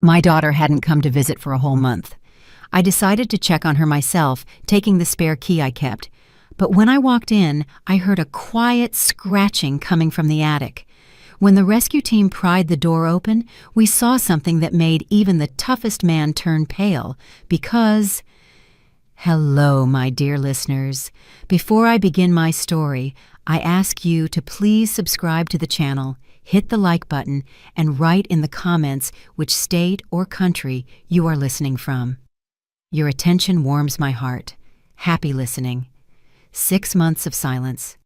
My daughter hadn't come to visit for a whole month. I decided to check on her myself, taking the spare key I kept. But when I walked in, I heard a quiet scratching coming from the attic. When the rescue team pried the door open, we saw something that made even the toughest man turn pale, because... Hello, my dear listeners. Before I begin my story, I ask you to please subscribe to the channel, hit the like button, and write in the comments which state or country you are listening from. Your attention warms my heart. Happy listening. 6 months of silence.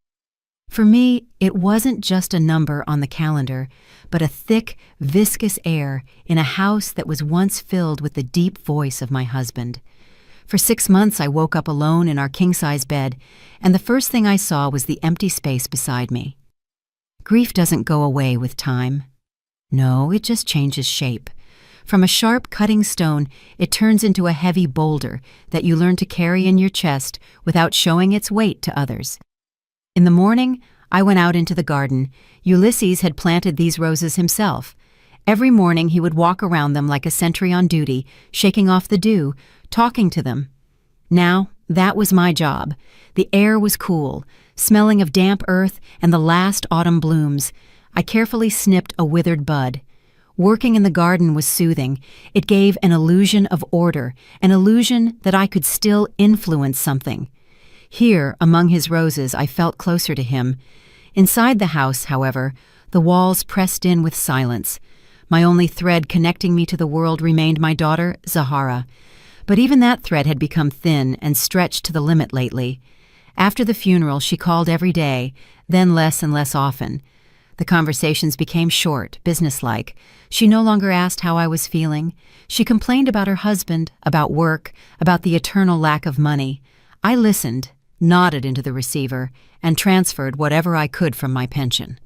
For me, it wasn't just a number on the calendar, but a thick, viscous air in a house that was once filled with the deep voice of my husband. For 6 months, I woke up alone in our king-size bed, and the first thing I saw was the empty space beside me. Grief doesn't go away with time. No, it just changes shape. From a sharp, cutting stone, it turns into a heavy boulder that you learn to carry in your chest without showing its weight to others. In the morning, I went out into the garden. Ulysses had planted these roses himself. Every morning, he would walk around them like a sentry on duty, shaking off the dew, talking to them. Now, that was my job. The air was cool, smelling of damp earth and the last autumn blooms. I carefully snipped a withered bud. Working in the garden was soothing. It gave an illusion of order, an illusion that I could still influence something. Here, among his roses, I felt closer to him. Inside the house, however, the walls pressed in with silence. My only thread connecting me to the world remained my daughter, Zahara. But even that thread had become thin and stretched to the limit lately. After the funeral, she called every day, then less and less often. The conversations became short, businesslike. She no longer asked how I was feeling. She complained about her husband, about work, about the eternal lack of money. I listened, nodded into the receiver, and transferred whatever I could from my pension.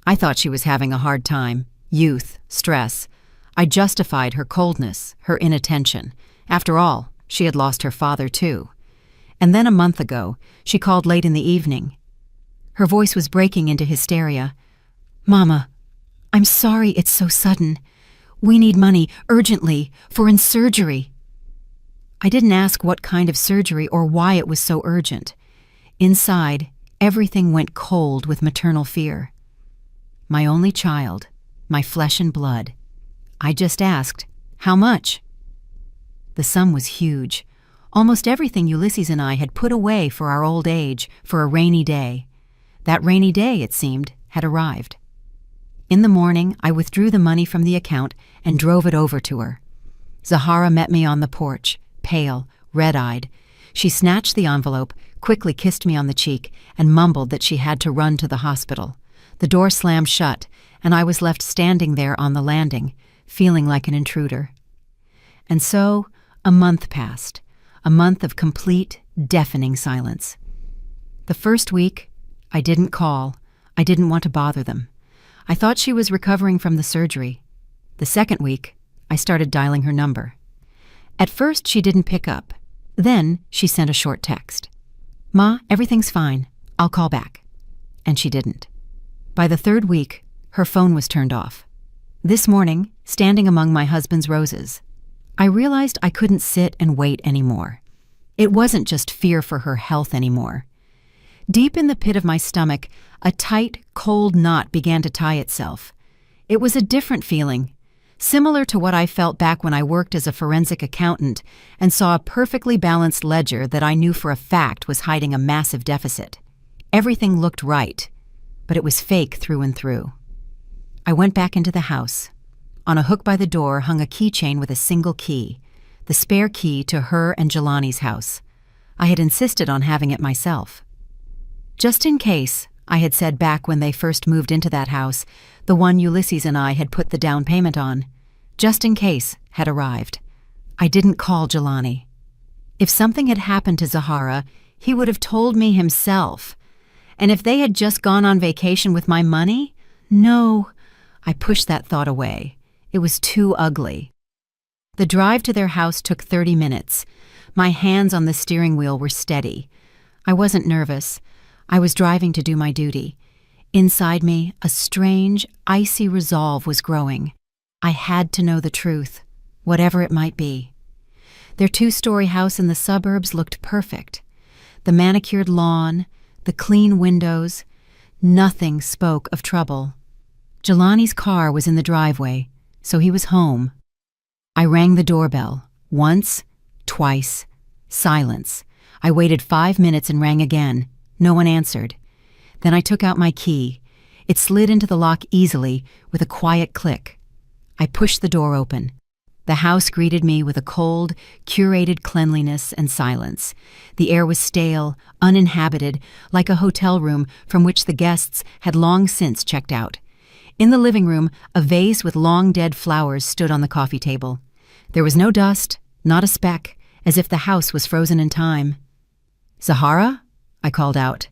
I thought she was having a hard time. Youth, stress. I justified her coldness, her inattention. After all, she had lost her father too. And then a month ago, she called late in the evening. Her voice was breaking into hysteria. "Mama, I'm sorry it's so sudden. We need money, urgently, for surgery." I didn't ask what kind of surgery or why it was so urgent. Inside, everything went cold with maternal fear. My only child, my flesh and blood. I just asked, "How much?" The sum was huge. Almost everything Ulysses and I had put away for our old age, for a rainy day. That rainy day, it seemed, had arrived. In the morning, I withdrew the money from the account and drove it over to her. Zahara met me on the porch, pale, red-eyed. She snatched the envelope, quickly kissed me on the cheek, and mumbled that she had to run to the hospital. The door slammed shut, and I was left standing there on the landing, feeling like an intruder. And so, a month passed, a month of complete, deafening silence. The first week, I didn't call. I didn't want to bother them. I thought she was recovering from the surgery. The second week, I started dialing her number. At first, she didn't pick up. Then, she sent a short text. "Ma, everything's fine. I'll call back." And she didn't. By the third week, her phone was turned off. This morning, standing among my husband's roses, I realized I couldn't sit and wait anymore. It wasn't just fear for her health anymore. Deep in the pit of my stomach, a tight, cold knot began to tie itself. It was a different feeling, similar to what I felt back when I worked as a forensic accountant and saw a perfectly balanced ledger that I knew for a fact was hiding a massive deficit. Everything looked right, but it was fake through and through. I went back into the house. On a hook by the door hung a keychain with a single key, the spare key to her and Jelani's house. I had insisted on having it myself. Just in case, I had said back when they first moved into that house, the one Ulysses and I had put the down payment on, just in case, had arrived. I didn't call Jelani. If something had happened to Zahara, he would have told me himself. And if they had just gone on vacation with my money? No, I pushed that thought away. It was too ugly. The drive to their house took 30 minutes. My hands on the steering wheel were steady. I wasn't nervous. I was driving to do my duty. Inside me, a strange, icy resolve was growing. I had to know the truth, whatever it might be. Their two-story house in the suburbs looked perfect. The manicured lawn, the clean windows, nothing spoke of trouble. Jelani's car was in the driveway, so he was home. I rang the doorbell. Once, twice, silence. I waited 5 minutes and rang again. No one answered. Then I took out my key. It slid into the lock easily with a quiet click. I pushed the door open. The house greeted me with a cold, curated cleanliness and silence. The air was stale, uninhabited, like a hotel room from which the guests had long since checked out. In the living room, a vase with long-dead flowers stood on the coffee table. There was no dust, not a speck, as if the house was frozen in time. "Zahara?" I called out.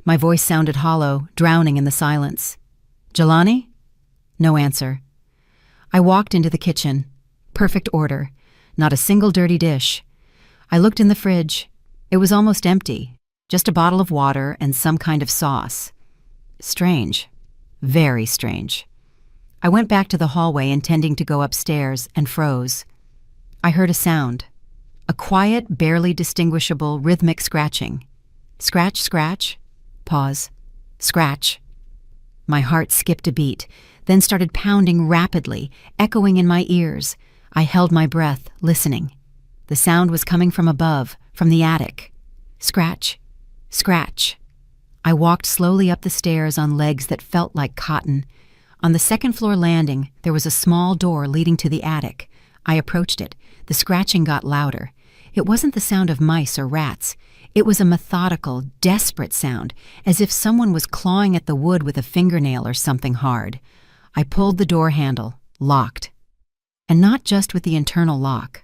My voice sounded hollow, drowning in the silence. "Jelani?" No answer. I walked into the kitchen. Perfect order. Not a single dirty dish. I looked in the fridge. It was almost empty. Just a bottle of water and some kind of sauce. Strange. Very strange. I went back to the hallway intending to go upstairs and froze. I heard a sound. A quiet, barely distinguishable rhythmic scratching. Scratch, scratch. Pause. Scratch. My heart skipped a beat, then started pounding rapidly, echoing in my ears. I held my breath, listening. The sound was coming from above, from the attic. Scratch. Scratch. I walked slowly up the stairs on legs that felt like cotton. On the second-floor landing, there was a small door leading to the attic. I approached it. The scratching got louder. It wasn't the sound of mice or rats. It was a methodical, desperate sound, as if someone was clawing at the wood with a fingernail or something hard. I pulled the door handle, locked. And not just with the internal lock.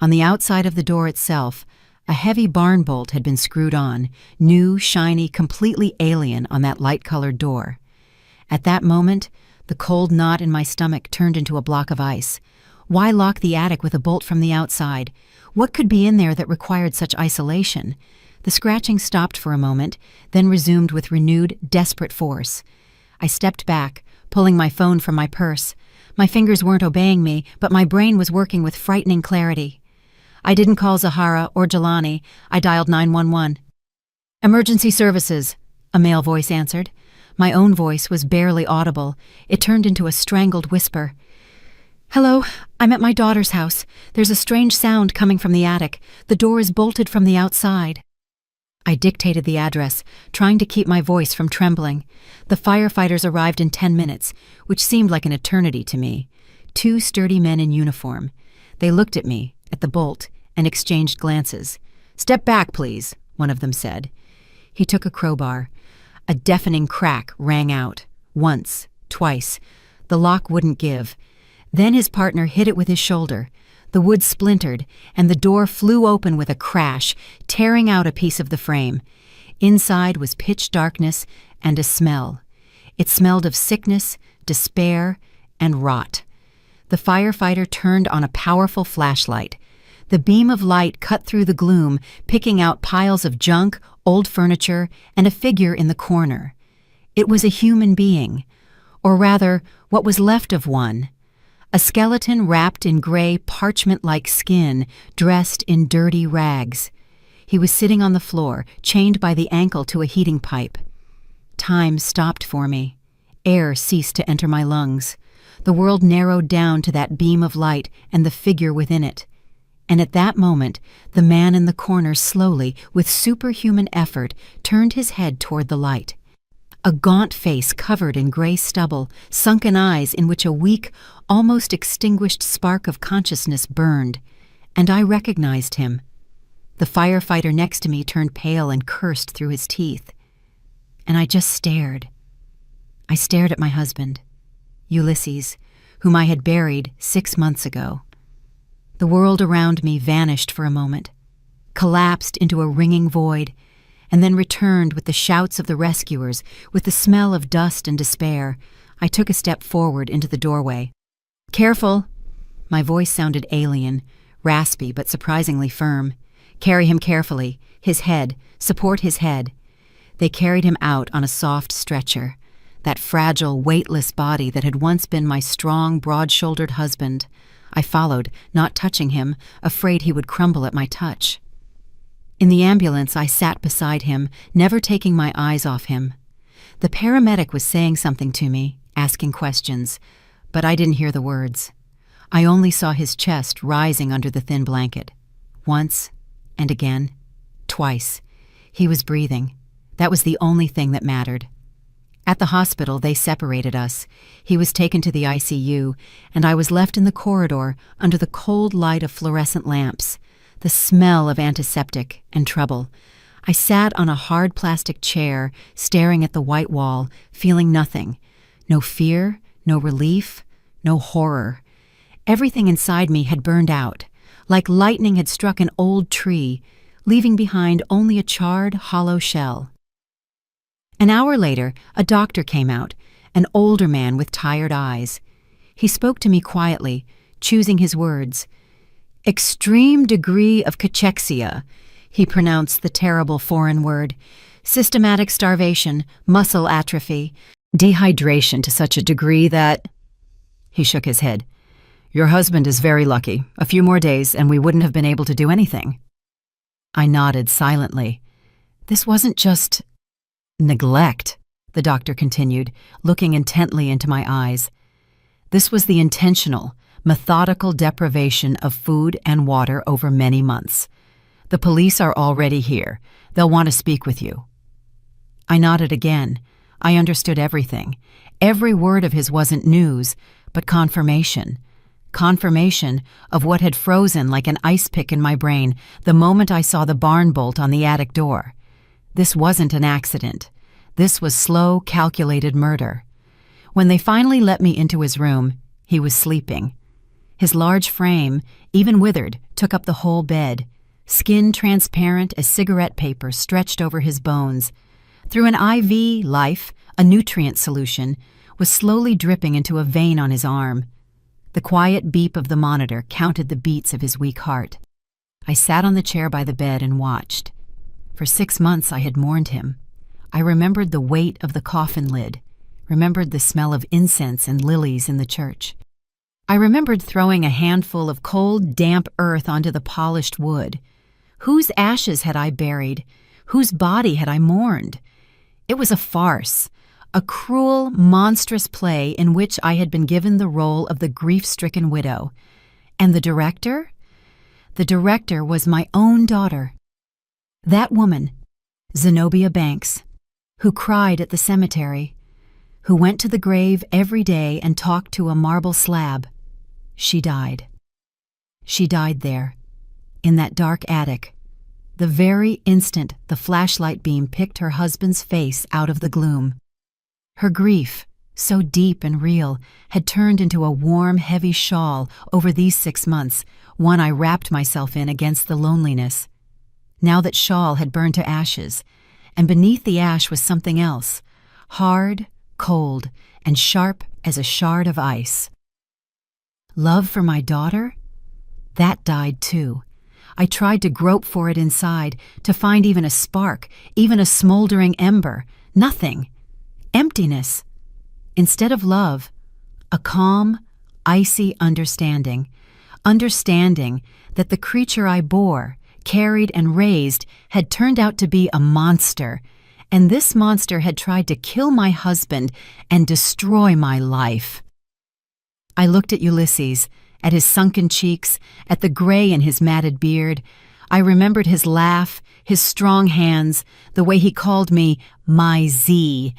On the outside of the door itself, a heavy barn bolt had been screwed on, new, shiny, completely alien on that light-colored door. At that moment, the cold knot in my stomach turned into a block of ice. Why lock the attic with a bolt from the outside? What could be in there that required such isolation? The scratching stopped for a moment, then resumed with renewed, desperate force. I stepped back, pulling my phone from my purse. My fingers weren't obeying me, but my brain was working with frightening clarity. I didn't call Zahara or Jelani. I dialed 911. "Emergency services," a male voice answered. My own voice was barely audible. It turned into a strangled whisper. "Hello, I'm at my daughter's house. There's a strange sound coming from the attic. The door is bolted from the outside." I dictated the address, trying to keep my voice from trembling. The firefighters arrived in 10 minutes, which seemed like an eternity to me. 2 sturdy men in uniform. They looked at me, at the bolt, and exchanged glances. "Step back, please," one of them said. He took a crowbar. A deafening crack rang out. Once, twice. The lock wouldn't give. Then his partner hit it with his shoulder. The wood splintered, and the door flew open with a crash, tearing out a piece of the frame. Inside was pitch darkness and a smell. It smelled of sickness, despair, and rot. The firefighter turned on a powerful flashlight. The beam of light cut through the gloom, picking out piles of junk, old furniture, and a figure in the corner. It was a human being, or rather, what was left of one. A skeleton wrapped in gray, parchment-like skin, dressed in dirty rags. He was sitting on the floor, chained by the ankle to a heating pipe. Time stopped for me. Air ceased to enter my lungs. The world narrowed down to that beam of light and the figure within it. And at that moment, the man in the corner slowly, with superhuman effort, turned his head toward the light. A gaunt face covered in gray stubble, sunken eyes in which a weak, almost extinguished spark of consciousness burned. And I recognized him. The firefighter next to me turned pale and cursed through his teeth. And I just stared. I stared at my husband, Ulysses, whom I had buried 6 months ago. The world around me vanished for a moment, collapsed into a ringing void, and then returned with the shouts of the rescuers, with the smell of dust and despair. I took a step forward into the doorway. "Careful!" My voice sounded alien, raspy but surprisingly firm. "Carry him carefully. His head. Support his head." They carried him out on a soft stretcher. that fragile, weightless body that had once been my strong, broad-shouldered husband. I followed, not touching him, afraid he would crumble at my touch. In the ambulance, I sat beside him, never taking my eyes off him. The paramedic was saying something to me, asking questions, but I didn't hear the words. I only saw his chest rising under the thin blanket. Once, and again, twice. He was breathing. That was the only thing that mattered. At the hospital, they separated us. He was taken to the ICU, and I was left in the corridor under the cold light of fluorescent lamps, the smell of antiseptic and trouble. I sat on a hard plastic chair, staring at the white wall, feeling nothing. No fear, no relief, no horror. Everything inside me had burned out, like lightning had struck an old tree, leaving behind only a charred, hollow shell. An hour later, a doctor came out, an older man with tired eyes. He spoke to me quietly, choosing his words. Extreme degree of cachexia, he pronounced the terrible foreign word. Systematic starvation, muscle atrophy, dehydration to such a degree that... He shook his head. Your husband is very lucky. A few more days and we wouldn't have been able to do anything. I nodded silently. This wasn't just neglect, the doctor continued, looking intently into my eyes. This was the intentional, methodical deprivation of food and water over many months. The police are already here. They'll want to speak with you. I nodded again. I understood everything. Every word of his wasn't news, but confirmation. Confirmation of what had frozen like an ice pick in my brain the moment I saw the barn bolt on the attic door. This wasn't an accident. This was slow, calculated murder. When they finally let me into his room, he was sleeping. His large frame, even withered, took up the whole bed. Skin transparent as cigarette paper stretched over his bones. Through an IV, Life, a nutrient solution, was slowly dripping into a vein on his arm. The quiet beep of the monitor counted the beats of his weak heart. I sat on the chair by the bed and watched. For 6 months I had mourned him. I remembered the weight of the coffin lid, remembered the smell of incense and lilies in the church. I remembered throwing a handful of cold, damp earth onto the polished wood. Whose ashes had I buried? Whose body had I mourned? It was a farce, a cruel, monstrous play in which I had been given the role of the grief-stricken widow. And the director? The director was my own daughter. That woman, Zenobia Banks, who cried at the cemetery, who went to the grave every day and talked to a marble slab. She died. She died there, in that dark attic, the very instant the flashlight beam picked her husband's face out of the gloom. Her grief, so deep and real, had turned into a warm, heavy shawl over these 6 months, one I wrapped myself in against the loneliness. Now that shawl had burned to ashes, and beneath the ash was something else, hard, cold, and sharp as a shard of ice. Love for my daughter? That died too. I tried to grope for it inside, to find even a spark, even a smoldering ember. Nothing. Emptiness. Instead of love, a calm, icy understanding. Understanding that the creature I bore, carried and raised, had turned out to be a monster, and this monster had tried to kill my husband and destroy my life. I looked at Ulysses, at his sunken cheeks, at the gray in his matted beard. I remembered his laugh, his strong hands, the way he called me my Z.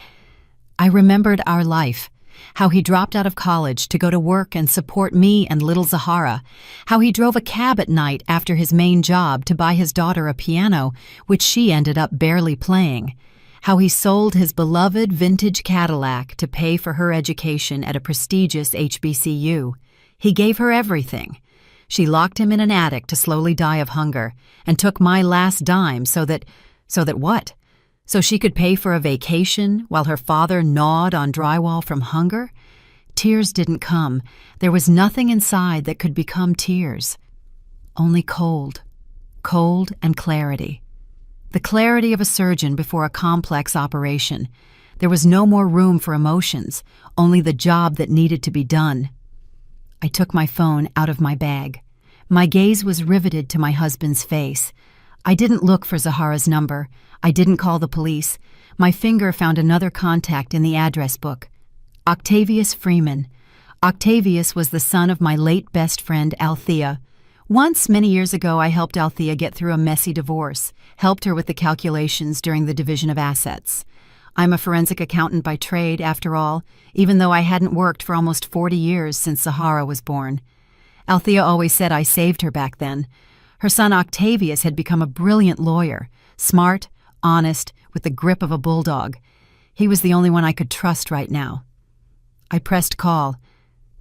I remembered our life, how he dropped out of college to go to work and support me and little Zahara, how he drove a cab at night after his main job to buy his daughter a piano, which she ended up barely playing, how he sold his beloved vintage Cadillac to pay for her education at a prestigious HBCU. He gave her everything. She locked him in an attic to slowly die of hunger, and took my last dime so that what? So she could pay for a vacation while her father gnawed on drywall from hunger? Tears didn't come. There was nothing inside that could become tears. Only cold. Cold and clarity. The clarity of a surgeon before a complex operation. There was no more room for emotions, only the job that needed to be done. I took my phone out of my bag. My gaze was riveted to my husband's face. I didn't look for Zahara's number. I didn't call the police. My finger found another contact in the address book. Octavius Freeman. Octavius was the son of my late best friend, Althea. Once, many years ago, I helped Althea get through a messy divorce, helped her with the calculations during the division of assets. I'm a forensic accountant by trade, after all, even though I hadn't worked for almost 40 years since Zahara was born. Althea always said I saved her back then. Her son Octavius had become a brilliant lawyer, smart, honest, with the grip of a bulldog. He was the only one I could trust right now. I pressed call.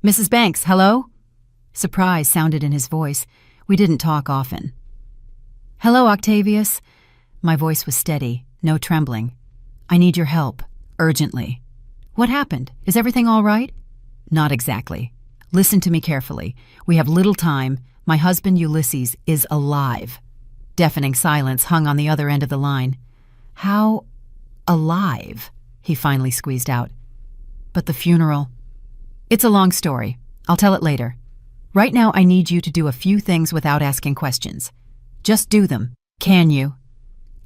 "Mrs. Banks, hello?" Surprise sounded in his voice. We didn't talk often. "Hello, Octavius." My voice was steady, no trembling. "I need your help, urgently." "What happened? Is everything all right?" "Not exactly. Listen to me carefully. We have little time. My husband Ulysses is alive." Deafening silence hung on the other end of the line. "How alive?" he finally squeezed out. "But the funeral—" "It's a long story. I'll tell it later. Right now I need you to do a few things without asking questions. Just do them. Can you?"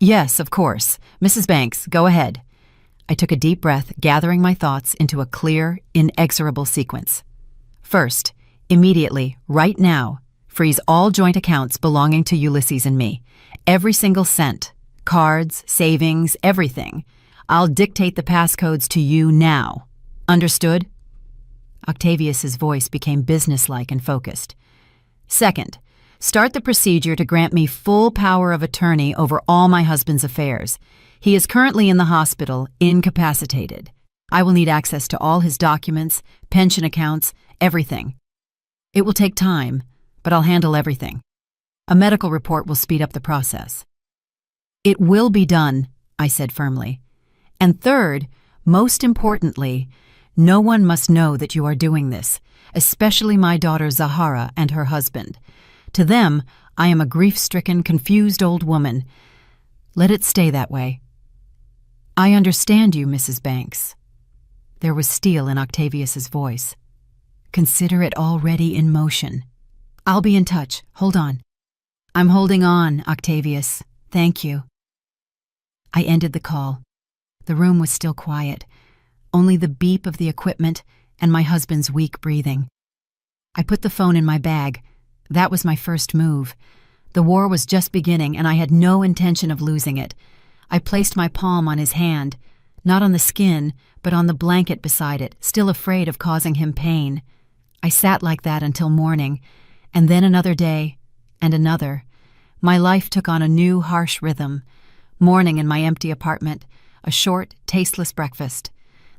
"Yes, of course. Mrs. Banks, go ahead." I took a deep breath, gathering my thoughts into a clear, inexorable sequence. First, immediately, right now, freeze all joint accounts belonging to Ulysses and me. Every single cent. Cards, savings, everything. I'll dictate the passcodes to you now. Understood? Octavius's voice became businesslike and focused. Second, start the procedure to grant me full power of attorney over all my husband's affairs. He is currently in the hospital, incapacitated. I will need access to all his documents, pension accounts, everything. It will take time, but I'll handle everything. A medical report will speed up the process. "It will be done," I said firmly. "And third, most importantly, no one must know that you are doing this, especially my daughter Zahara and her husband. To them, I am a grief-stricken, confused old woman. Let it stay that way." "I understand you, Mrs. Banks." There was steel in Octavius's voice. "Consider it already in motion. I'll be in touch. Hold on." "I'm holding on, Octavius. Thank you." I ended the call. The room was still quiet, only the beep of the equipment and my husband's weak breathing. I put the phone in my bag. That was my first move. The war was just beginning, and I had no intention of losing it. I placed my palm on his hand, not on the skin, but on the blanket beside it, still afraid of causing him pain. I sat like that until morning, and then another day, and another. My life took on a new, harsh rhythm. Morning in my empty apartment, a short, tasteless breakfast,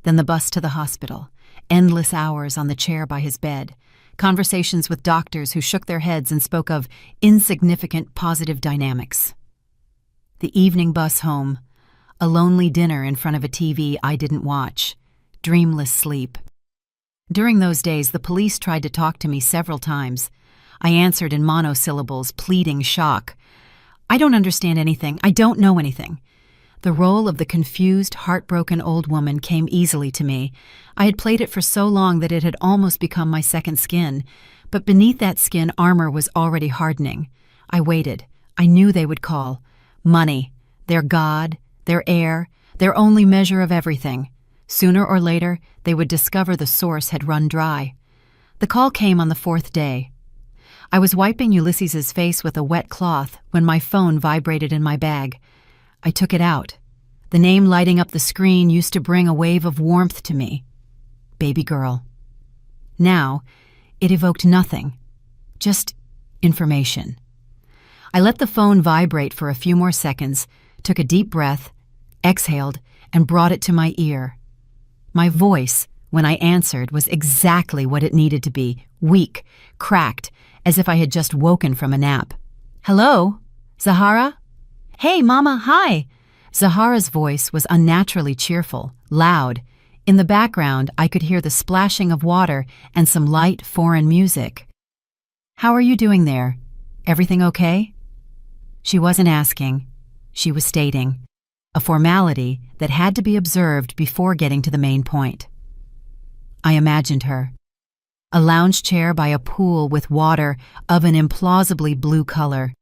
then the bus to the hospital, endless hours on the chair by his bed, conversations with doctors who shook their heads and spoke of insignificant positive dynamics. The evening bus home, a lonely dinner in front of a TV I didn't watch, dreamless sleep. During those days, the police tried to talk to me several times. I answered in monosyllables, pleading shock. "I don't understand anything. I don't know anything." The role of the confused, heartbroken old woman came easily to me. I had played it for so long that it had almost become my second skin. But beneath that skin, armor was already hardening. I waited. I knew they would call. Money, their god, their heir, their only measure of everything. Sooner or later, they would discover the source had run dry. The call came on the fourth day. I was wiping Ulysses's face with a wet cloth when my phone vibrated in my bag. I took it out. The name lighting up the screen used to bring a wave of warmth to me. Baby girl. Now, it evoked nothing. Just information. I let the phone vibrate for a few more seconds, took a deep breath, exhaled, and brought it to my ear. My voice, when I answered, was exactly what it needed to be, weak, cracked, as if I had just woken from a nap. "Hello? Zahara?" "Hey, Mama, hi!" Zahara's voice was unnaturally cheerful, loud. In the background, I could hear the splashing of water and some light foreign music. "How are you doing there? Everything okay?" She wasn't asking. She was stating. a formality that had to be observed before getting to the main point. I imagined her. A lounge chair by a pool with water of an implausibly blue color,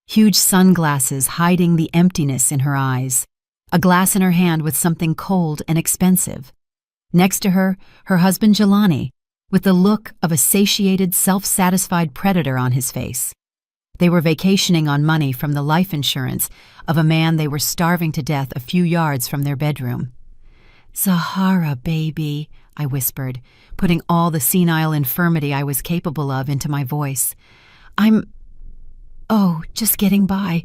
huge sunglasses hiding the emptiness in her eyes, a glass in her hand with something cold and expensive. Next to her, her husband Jelani, with the look of a satiated, self-satisfied predator on his face. They were vacationing on money from the life insurance of a man they were starving to death a few yards from their bedroom. "Zahara, baby," I whispered, putting all the senile infirmity I was capable of into my voice. Just getting by.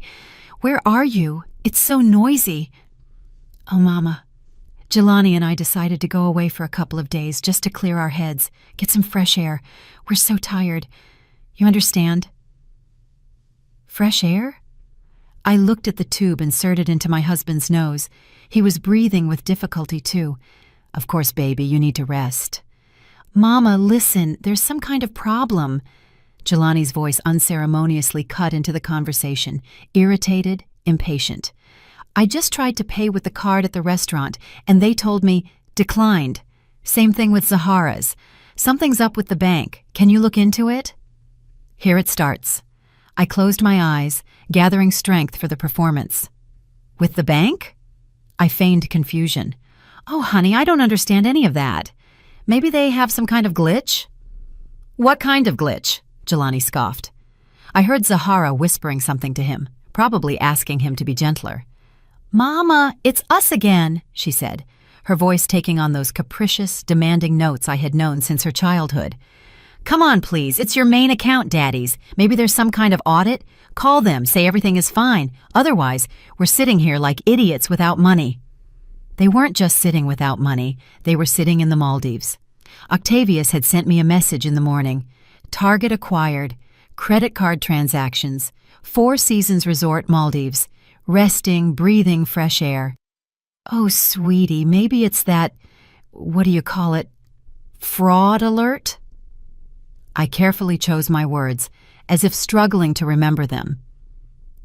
Where are you? It's so noisy." "Oh, Mama. Jelani and I decided to go away for a couple of days just to clear our heads, get some fresh air. We're so tired. You understand?" "Fresh air?" I looked at the tube inserted into my husband's nose. He was breathing with difficulty, too. "Of course, baby, you need to rest." "Mama, listen, there's some kind of problem." Jelani's voice unceremoniously cut into the conversation, irritated, impatient. "I just tried to pay with the card at the restaurant, and they told me, declined. Same thing with Zahara's. Something's up with the bank. Can you look into it?" Here it starts. I closed my eyes, gathering strength for the performance. "With the bank?" I feigned confusion. "Oh, honey, I don't understand any of that. Maybe they have some kind of glitch?" "What kind of glitch?" Jelani scoffed. I heard Zahara whispering something to him, probably asking him to be gentler. "Mama, it's us again," she said, her voice taking on those capricious, demanding notes I had known since her childhood. "Come on, please. It's your main account, daddies. Maybe there's some kind of audit. Call them, say everything is fine. Otherwise, we're sitting here like idiots without money." They weren't just sitting without money. They were sitting in the Maldives. Octavius had sent me a message in the morning. Target acquired. Credit card transactions. 4 Seasons Resort Maldives. Resting, breathing fresh air. "Oh, sweetie, maybe it's that, fraud alert?" I carefully chose my words, as if struggling to remember them.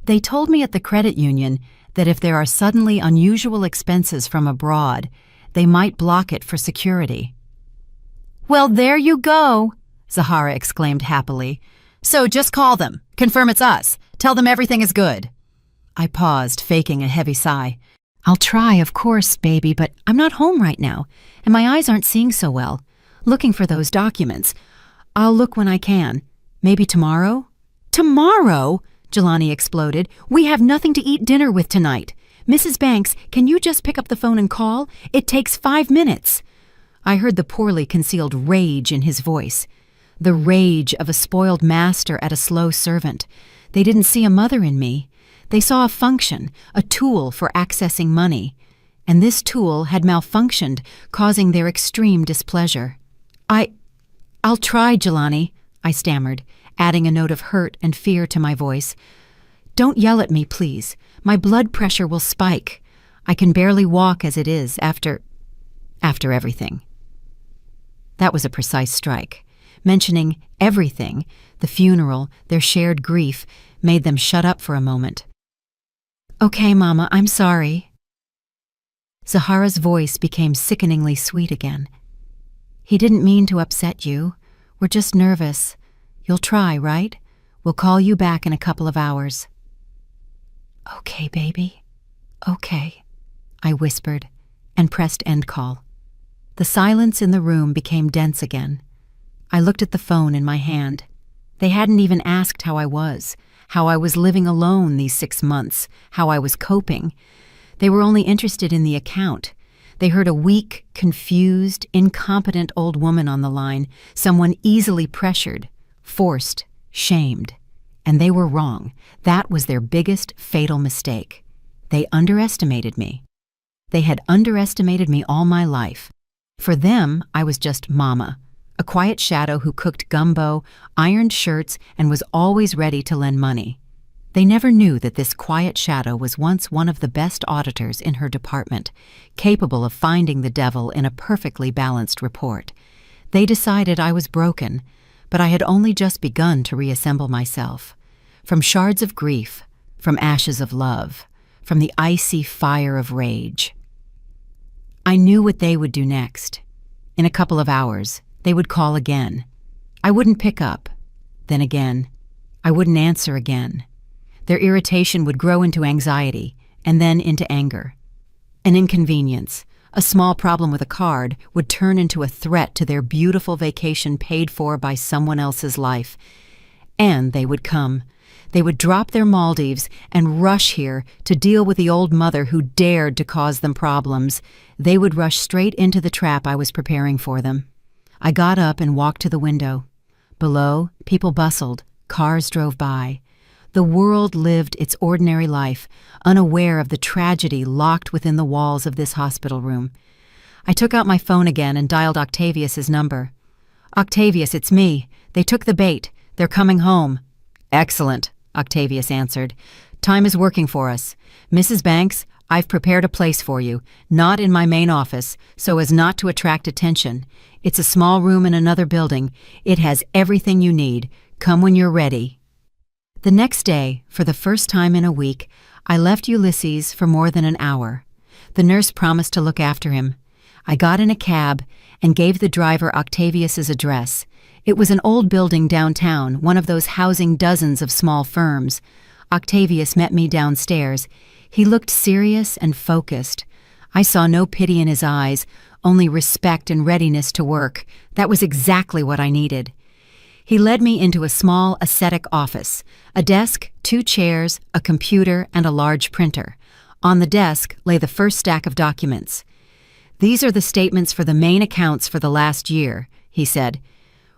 "They told me at the credit union that if there are suddenly unusual expenses from abroad, they might block it for security." "Well, there you go," Zahara exclaimed happily. "So just call them. Confirm it's us. Tell them everything is good." I paused, faking a heavy sigh. "I'll try, of course, baby, but I'm not home right now, and my eyes aren't seeing so well. Looking for those documents. I'll look when I can. Maybe tomorrow?" "Tomorrow?" Jelani exploded. "We have nothing to eat dinner with tonight. Mrs. Banks, can you just pick up the phone and call? It takes 5 minutes." I heard the poorly concealed rage in his voice. The rage of a spoiled master at a slow servant. They didn't see a mother in me. They saw a function, a tool for accessing money. And this tool had malfunctioned, causing their extreme displeasure. I'll try, Jelani," I stammered, adding a note of hurt and fear to my voice. "Don't yell at me, please. My blood pressure will spike. I can barely walk as it is after everything." That was a precise strike. Mentioning everything, the funeral, their shared grief, made them shut up for a moment. "Okay, Mama, I'm sorry." Zahara's voice became sickeningly sweet again. "He didn't mean to upset you. We're just nervous. You'll try, right? We'll call you back in a couple of hours." "Okay, baby. Okay," I whispered and pressed end call. The silence in the room became dense again. I looked at the phone in my hand. They hadn't even asked how I was living alone these 6 months, how I was coping. They were only interested in the account. They heard a weak, confused, incompetent old woman on the line, someone easily pressured, forced, shamed. And they were wrong. That was their biggest, fatal mistake. They underestimated me. They had underestimated me all my life. For them, I was just Mama, a quiet shadow who cooked gumbo, ironed shirts, and was always ready to lend money. They never knew that this quiet shadow was once one of the best auditors in her department, capable of finding the devil in a perfectly balanced report. They decided I was broken, but I had only just begun to reassemble myself. From shards of grief, from ashes of love, from the icy fire of rage. I knew what they would do next. In a couple of hours, they would call again. I wouldn't pick up. Then again, I wouldn't answer again. Their irritation would grow into anxiety, and then into anger. An inconvenience, a small problem with a card, would turn into a threat to their beautiful vacation paid for by someone else's life. And they would come. They would drop their Maldives and rush here to deal with the old mother who dared to cause them problems. They would rush straight into the trap I was preparing for them. I got up and walked to the window. Below, people bustled, cars drove by. The world lived its ordinary life, unaware of the tragedy locked within the walls of this hospital room. I took out my phone again and dialed Octavius's number. "Octavius, it's me. They took the bait. They're coming home." "Excellent," Octavius answered. "Time is working for us. Mrs. Banks, I've prepared a place for you, not in my main office, so as not to attract attention. It's a small room in another building. It has everything you need. Come when you're ready." The next day, for the first time in a week, I left Ulysses for more than an hour. The nurse promised to look after him. I got in a cab and gave the driver Octavius's address. It was an old building downtown, one of those housing dozens of small firms. Octavius met me downstairs. He looked serious and focused. I saw no pity in his eyes, only respect and readiness to work. That was exactly what I needed. He led me into a small, ascetic office. A desk, 2 chairs, a computer, and a large printer. On the desk lay the first stack of documents. "These are the statements for the main accounts for the last year," he said.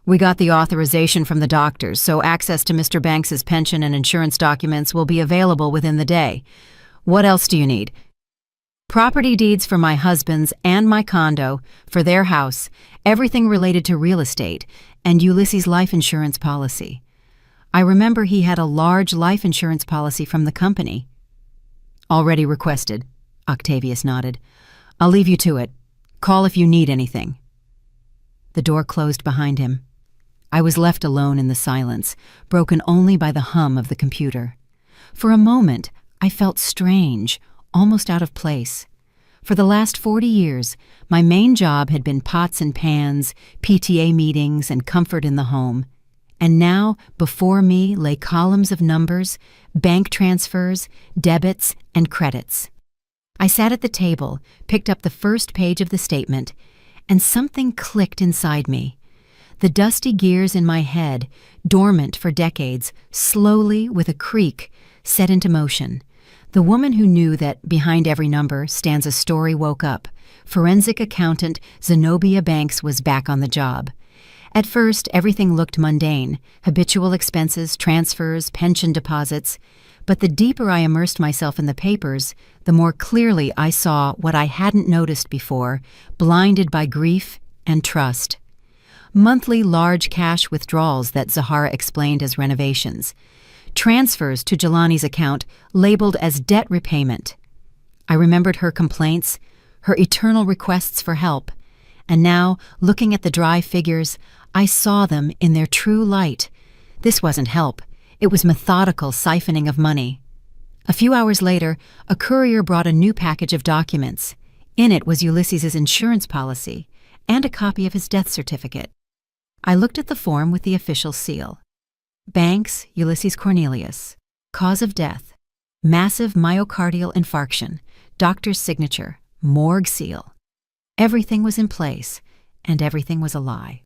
"We got the authorization from the doctors, so access to Mr. Banks's pension and insurance documents will be available within the day. What else do you need?" "Property deeds for my husband's and my condo, for their house, everything related to real estate, and Ulysses' life insurance policy." I remember he had a large life insurance policy from the company. "Already requested," Octavius nodded. "I'll leave you to it. Call if you need anything." The door closed behind him. I was left alone in the silence, broken only by the hum of the computer. For a moment, I felt strange, almost out of place. For the last 40 years, my main job had been pots and pans, PTA meetings, and comfort in the home. And now, before me lay columns of numbers, bank transfers, debits, and credits. I sat at the table, picked up the first page of the statement, and something clicked inside me. The dusty gears in my head, dormant for decades, slowly, with a creak, set into motion. The woman who knew that behind every number stands a story woke up. Forensic accountant Zenobia Banks was back on the job. At first, everything looked mundane: habitual expenses, transfers, pension deposits. But the deeper I immersed myself in the papers, the more clearly I saw what I hadn't noticed before, blinded by grief and trust. Monthly large cash withdrawals that Zahara explained as renovations. Transfers to Jelani's account labeled as debt repayment. I remembered her complaints, her eternal requests for help, and now, looking at the dry figures, I saw them in their true light. This wasn't help. It was methodical siphoning of money. A few hours later, a courier brought a new package of documents. In it was Ulysses' insurance policy and a copy of his death certificate. I looked at the form with the official seal. Banks, Ulysses Cornelius. Cause of death: massive myocardial infarction. Doctor's signature. Morgue seal. Everything was in place, and everything was a lie.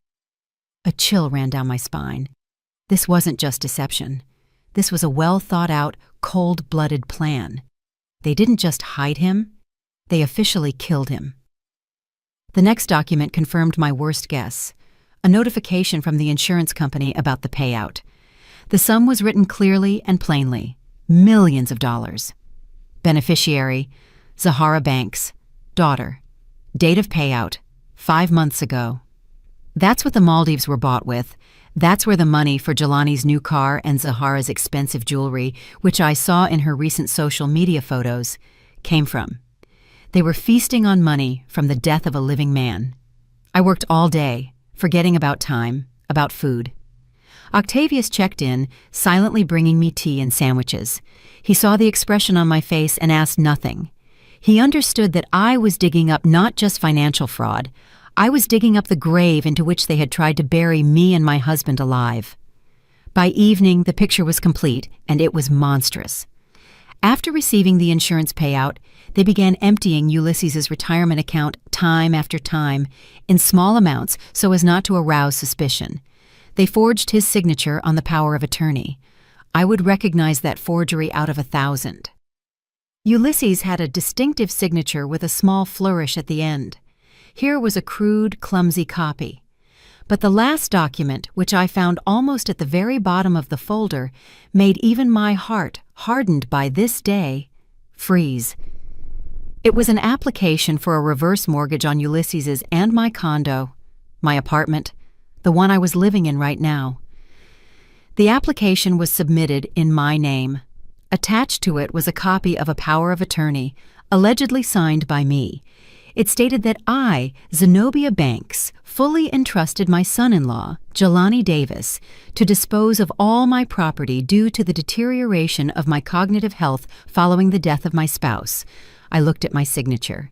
A chill ran down my spine. This wasn't just deception. This was a well-thought-out, cold-blooded plan. They didn't just hide him, they officially killed him. The next document confirmed my worst guess: a notification from the insurance company about the payout. The sum was written clearly and plainly: millions of dollars. Beneficiary: Zahara Banks. Daughter. Date of payout: 5 months ago. That's what the Maldives were bought with. That's where the money for Jelani's new car and Zahara's expensive jewelry, which I saw in her recent social media photos, came from. They were feasting on money from the death of a living man. I worked all day, forgetting about time, about food. Octavius checked in, silently bringing me tea and sandwiches. He saw the expression on my face and asked nothing. He understood that I was digging up not just financial fraud. I was digging up the grave into which they had tried to bury me and my husband alive. By evening, the picture was complete, and it was monstrous. After receiving the insurance payout, they began emptying Ulysses's retirement account time after time, in small amounts so as not to arouse suspicion. They forged his signature on the power of attorney. I would recognize that forgery out of 1,000. Ulysses had a distinctive signature with a small flourish at the end. Here was a crude, clumsy copy. But the last document, which I found almost at the very bottom of the folder, made even my heart, hardened by this day, freeze. It was an application for a reverse mortgage on Ulysses's and my condo, my apartment, the one I was living in right now. The application was submitted in my name. Attached to it was a copy of a power of attorney, allegedly signed by me. It stated that I, Zenobia Banks, fully entrusted my son-in-law, Jelani Davis, to dispose of all my property due to the deterioration of my cognitive health following the death of my spouse. I looked at my signature.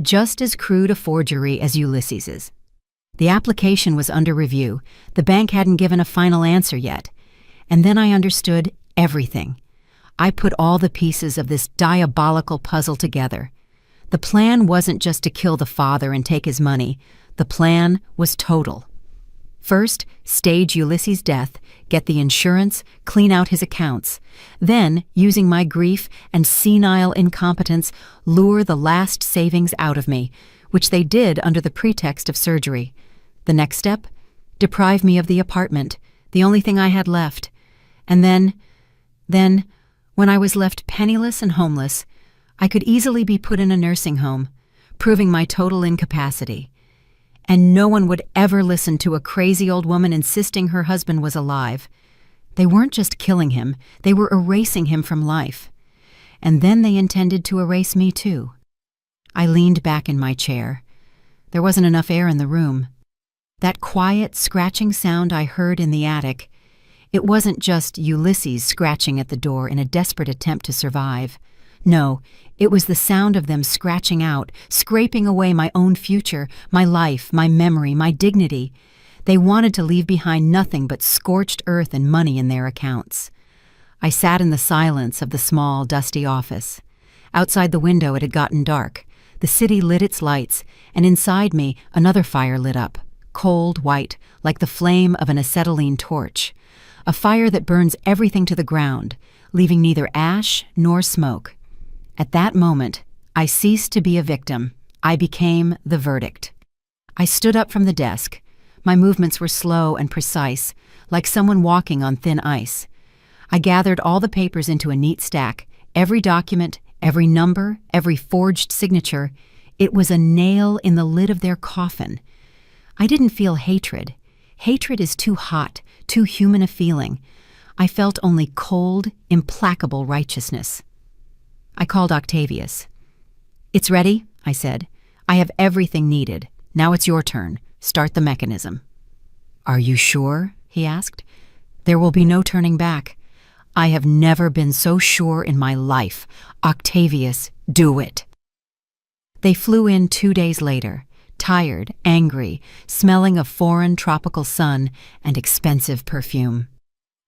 Just as crude a forgery as Ulysses's. The application was under review. The bank hadn't given a final answer yet. And then I understood everything. I put all the pieces of this diabolical puzzle together. The plan wasn't just to kill the father and take his money. The plan was total. First, stage Ulysses' death, get the insurance, clean out his accounts. Then, using my grief and senile incompetence, lure the last savings out of me, which they did under the pretext of surgery. The next step? Deprive me of the apartment, the only thing I had left. And then, when I was left penniless and homeless, I could easily be put in a nursing home, proving my total incapacity. And no one would ever listen to a crazy old woman insisting her husband was alive. They weren't just killing him, they were erasing him from life. And then they intended to erase me too. I leaned back in my chair. There wasn't enough air in the room. That quiet, scratching sound I heard in the attic, it wasn't just Ulysses scratching at the door in a desperate attempt to survive. No, it was the sound of them scratching out, scraping away my own future, my life, my memory, my dignity. They wanted to leave behind nothing but scorched earth and money in their accounts. I sat in the silence of the small, dusty office. Outside the window it had gotten dark. The city lit its lights, and inside me another fire lit up, cold white, like the flame of an acetylene torch. A fire that burns everything to the ground, leaving neither ash nor smoke. At that moment, I ceased to be a victim. I became the verdict. I stood up from the desk. My movements were slow and precise, like someone walking on thin ice. I gathered all the papers into a neat stack, every document, every number, every forged signature. It was a nail in the lid of their coffin. I didn't feel hatred. Hatred is too hot, too human a feeling. I felt only cold, implacable righteousness. I called Octavius. "It's ready," I said. "I have everything needed. Now it's your turn. Start the mechanism." "Are you sure?" he asked. "There will be no turning back. I have never been so sure in my life. Octavius, do it." They flew in 2 days later, tired, angry, smelling of foreign tropical sun and expensive perfume.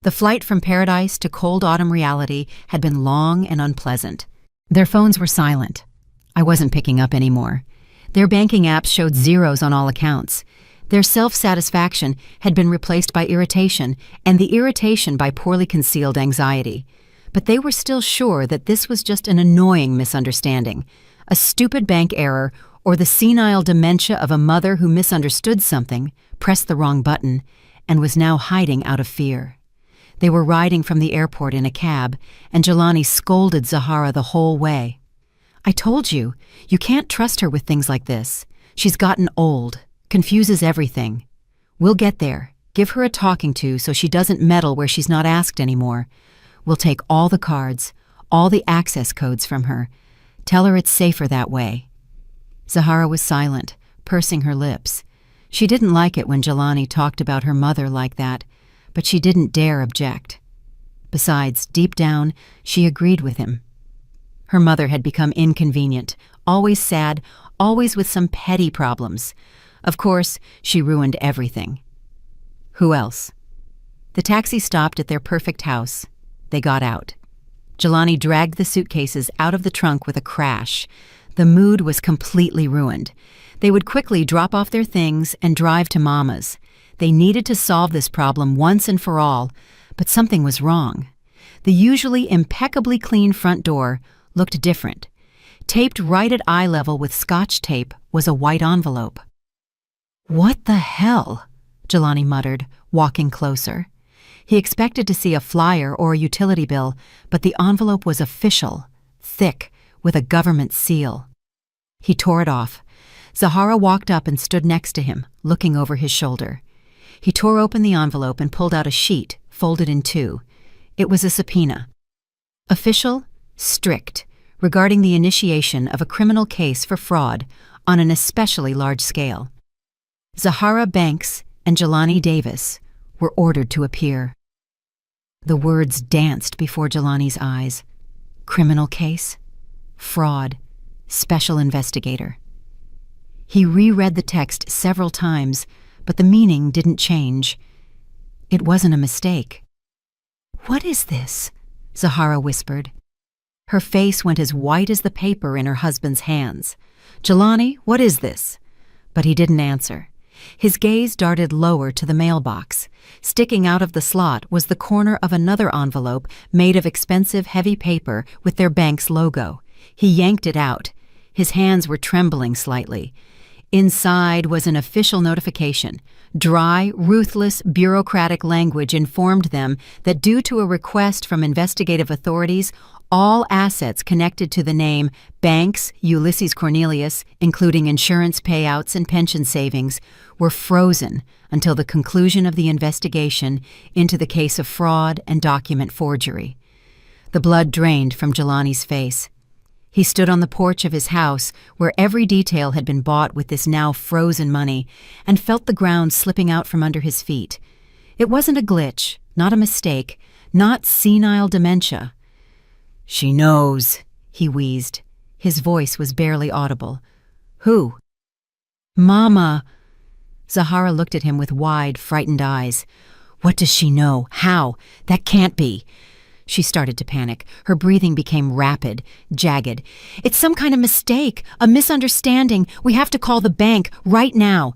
The flight from paradise to cold autumn reality had been long and unpleasant. Their phones were silent. I wasn't picking up anymore. Their banking apps showed zeros on all accounts. Their self-satisfaction had been replaced by irritation, and the irritation by poorly concealed anxiety. But they were still sure that this was just an annoying misunderstanding, a stupid bank error, or the senile dementia of a mother who misunderstood something, pressed the wrong button, and was now hiding out of fear. They were riding from the airport in a cab, and Jelani scolded Zahara the whole way. "I told you, you can't trust her with things like this. She's gotten old, confuses everything. We'll get there. Give her a talking to so she doesn't meddle where she's not asked anymore. We'll take all the cards, all the access codes from her. Tell her it's safer that way." Zahara was silent, pursing her lips. She didn't like it when Jelani talked about her mother like that, but she didn't dare object. Besides, deep down, she agreed with him. Her mother had become inconvenient, always sad, always with some petty problems. Of course, she ruined everything. Who else? The taxi stopped at their perfect house. They got out. Jelani dragged the suitcases out of the trunk with a crash. The mood was completely ruined. They would quickly drop off their things and drive to Mama's. They needed to solve this problem once and for all, but something was wrong. The usually impeccably clean front door looked different. Taped right at eye level with Scotch tape was a white envelope. "What the hell?" Jelani muttered, walking closer. He expected to see a flyer or a utility bill, but the envelope was official, thick, with a government seal. He tore it off. Zahara walked up and stood next to him, looking over his shoulder. He tore open the envelope and pulled out a sheet, folded in two. It was a subpoena. Official, strict, regarding the initiation of a criminal case for fraud on an especially large scale. Zahara Banks and Jelani Davis were ordered to appear. The words danced before Jelani's eyes. Criminal case, fraud, special investigator. He reread the text several times, but the meaning didn't change. It wasn't a mistake. "What is this?" Zahara whispered. Her face went as white as the paper in her husband's hands. "Jelani, what is this?" But he didn't answer. His gaze darted lower to the mailbox. Sticking out of the slot was the corner of another envelope made of expensive heavy paper with their bank's logo. He yanked it out. His hands were trembling slightly. Inside was an official notification. Dry, ruthless, bureaucratic language informed them that due to a request from investigative authorities, all assets connected to the name Banks Ulysses Cornelius, including insurance payouts and pension savings, were frozen until the conclusion of the investigation into the case of fraud and document forgery. The blood drained from Jelani's face. He stood on the porch of his house, where every detail had been bought with this now frozen money, and felt the ground slipping out from under his feet. It wasn't a glitch, not a mistake, not senile dementia. "She knows," he wheezed. His voice was barely audible. "Who?" "Mama." Zahara looked at him with wide, frightened eyes. "What does she know? How? That can't be." She started to panic. Her breathing became rapid, jagged. "It's some kind of mistake, a misunderstanding. We have to call the bank right now."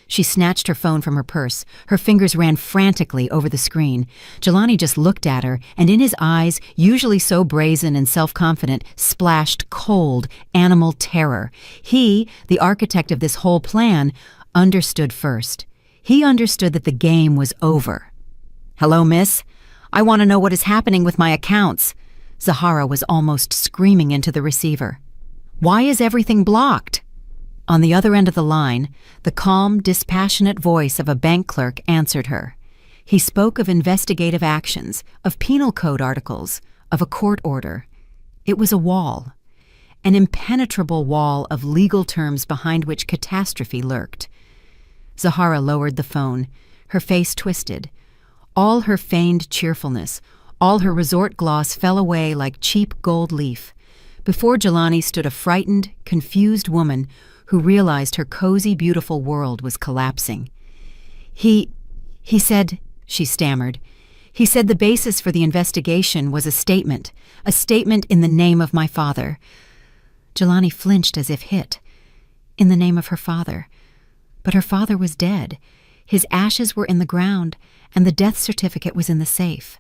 She snatched her phone from her purse. Her fingers ran frantically over the screen. Jelani just looked at her, and in his eyes, usually so brazen and self-confident, splashed cold, animal terror. He, the architect of this whole plan, understood first. He understood that the game was over. "Hello, miss? I want to know what is happening with my accounts." Zahara was almost screaming into the receiver. "Why is everything blocked?" On the other end of the line, the calm, dispassionate voice of a bank clerk answered her. He spoke of investigative actions, of penal code articles, of a court order. It was a wall, an impenetrable wall of legal terms behind which catastrophe lurked. Zahara lowered the phone, her face twisted. All her feigned cheerfulness, all her resort gloss fell away like cheap gold leaf. Before Jelani stood a frightened, confused woman who realized her cozy, beautiful world was collapsing. He said, she stammered, he said the basis for the investigation was a statement in the name of my father. Jelani flinched as if hit. In the name of her father. But her father was dead. His ashes were in the ground, and the death certificate was in the safe.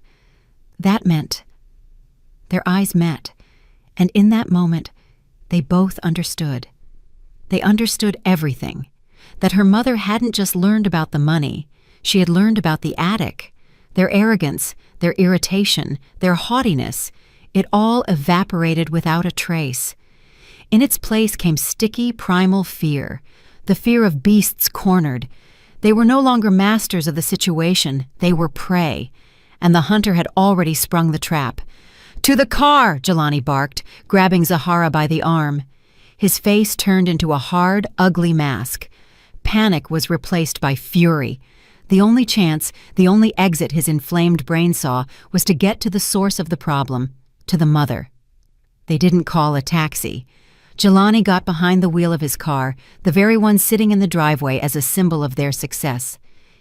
That meant... Their eyes met, and in that moment, they both understood. They understood everything. That her mother hadn't just learned about the money, she had learned about the attic. Their arrogance, their irritation, their haughtiness, it all evaporated without a trace. In its place came sticky, primal fear, the fear of beasts cornered. They were no longer masters of the situation, they were prey, and the hunter had already sprung the trap. "To the car!" Jelani barked, grabbing Zahara by the arm. His face turned into a hard, ugly mask. Panic was replaced by fury. The only chance, the only exit his inflamed brain saw was to get to the source of the problem, to the mother. They didn't call a taxi. Jelani got behind the wheel of his car, the very one sitting in the driveway as a symbol of their success.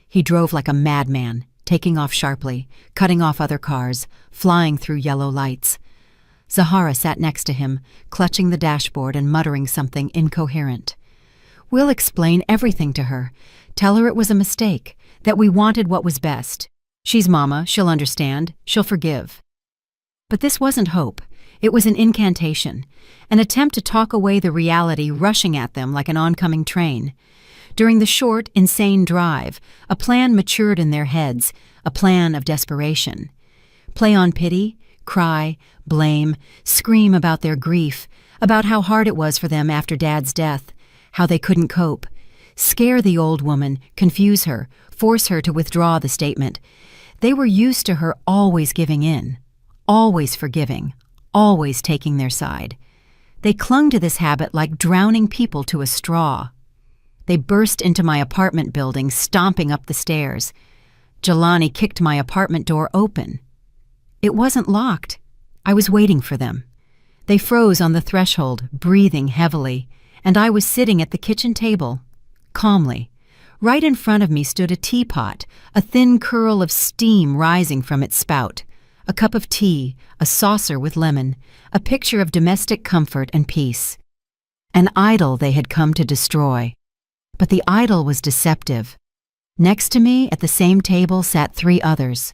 He drove like a madman, taking off sharply, cutting off other cars, flying through yellow lights. Zahara sat next to him, clutching the dashboard and muttering something incoherent. "We'll explain everything to her. Tell her it was a mistake, that we wanted what was best. She's Mama, she'll understand, she'll forgive." But this wasn't hope. It was an incantation, an attempt to talk away the reality rushing at them like an oncoming train. During the short, insane drive, a plan matured in their heads, a plan of desperation. Play on pity, cry, blame, scream about their grief, about how hard it was for them after Dad's death, how they couldn't cope. Scare the old woman, confuse her, force her to withdraw the statement. They were used to her always giving in, always forgiving, always taking their side. They clung to this habit like drowning people to a straw. They burst into my apartment building, stomping up the stairs. Jelani kicked my apartment door open. It wasn't locked. I was waiting for them. They froze on the threshold, breathing heavily, and I was sitting at the kitchen table, calmly. Right in front of me stood a teapot, a thin curl of steam rising from its spout. A cup of tea, a saucer with lemon, a picture of domestic comfort and peace. An idol they had come to destroy. But the idol was deceptive. Next to me at the same table sat 3 others.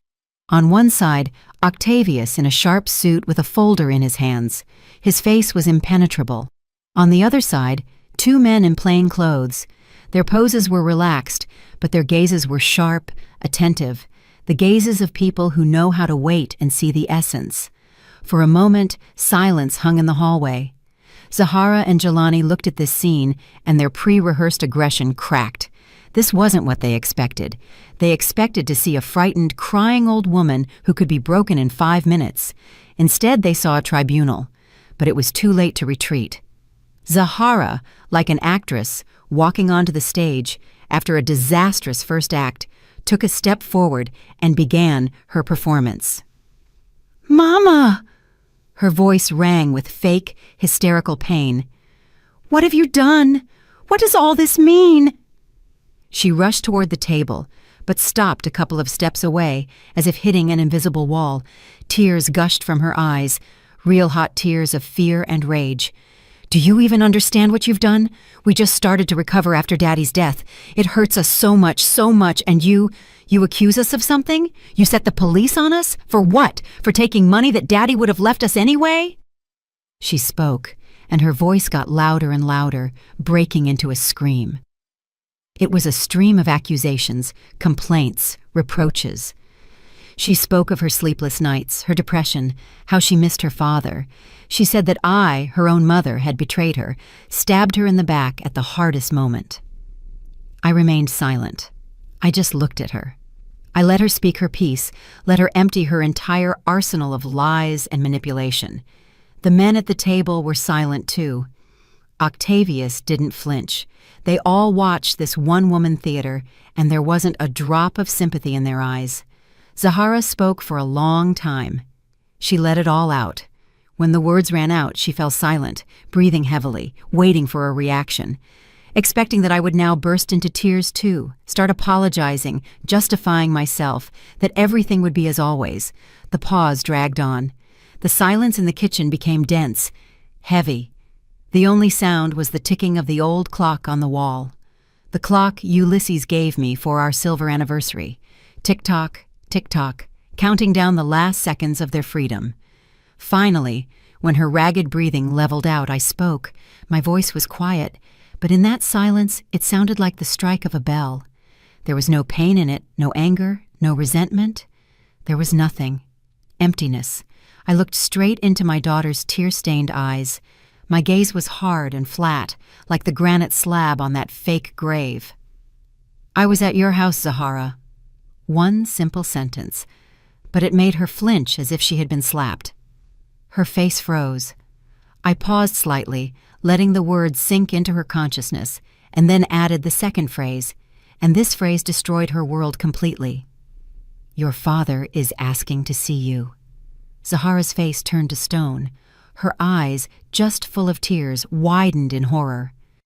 On one side, Octavius in a sharp suit with a folder in his hands. His face was impenetrable. On the other side, 2 men in plain clothes. Their poses were relaxed, but their gazes were sharp, attentive. The gazes of people who know how to wait and see the essence. For a moment, silence hung in the hallway. Zahara and Jelani looked at this scene, and their pre-rehearsed aggression cracked. This wasn't what they expected. They expected to see a frightened, crying old woman who could be broken in 5 minutes. Instead, they saw a tribunal. But it was too late to retreat. Zahara, like an actress, walking onto the stage, after a disastrous first act, took a step forward and began her performance. "Mama!" Her voice rang with fake, hysterical pain. "What have you done? What does all this mean?" She rushed toward the table, but stopped a couple of steps away, as if hitting an invisible wall. Tears gushed from her eyes, real hot tears of fear and rage. "Do you even understand what you've done? We just started to recover after Daddy's death. It hurts us so much, and you accuse us of something? You set the police on us? For what? For taking money that Daddy would have left us anyway?" She spoke, and her voice got louder and louder, breaking into a scream. It was a stream of accusations, complaints, reproaches. She spoke of her sleepless nights, her depression, how she missed her father. She said that I, her own mother, had betrayed her, stabbed her in the back at the hardest moment. I remained silent. I just looked at her. I let her speak her piece, let her empty her entire arsenal of lies and manipulation. The men at the table were silent too. Octavius didn't flinch. They all watched this one-woman theater, and there wasn't a drop of sympathy in their eyes. Zahara spoke for a long time. She let it all out. When the words ran out, she fell silent, breathing heavily, waiting for a reaction, expecting that I would now burst into tears too, start apologizing, justifying myself, that everything would be as always. The pause dragged on. The silence in the kitchen became dense, heavy. The only sound was the ticking of the old clock on the wall. The clock Ulysses gave me for our silver anniversary. Tick-tock, tick-tock, counting down the last seconds of their freedom. Finally, when her ragged breathing leveled out, I spoke. My voice was quiet, but in that silence it sounded like the strike of a bell. There was no pain in it, no anger, no resentment. There was nothing. Emptiness. I looked straight into my daughter's tear-stained eyes. My gaze was hard and flat, like the granite slab on that fake grave. "I was at your house, Zahara." One simple sentence, but it made her flinch as if she had been slapped. Her face froze. I paused slightly, letting the words sink into her consciousness, and then added the second phrase, and this phrase destroyed her world completely. "Your father is asking to see you." Zahara's face turned to stone. Her eyes, just full of tears, widened in horror.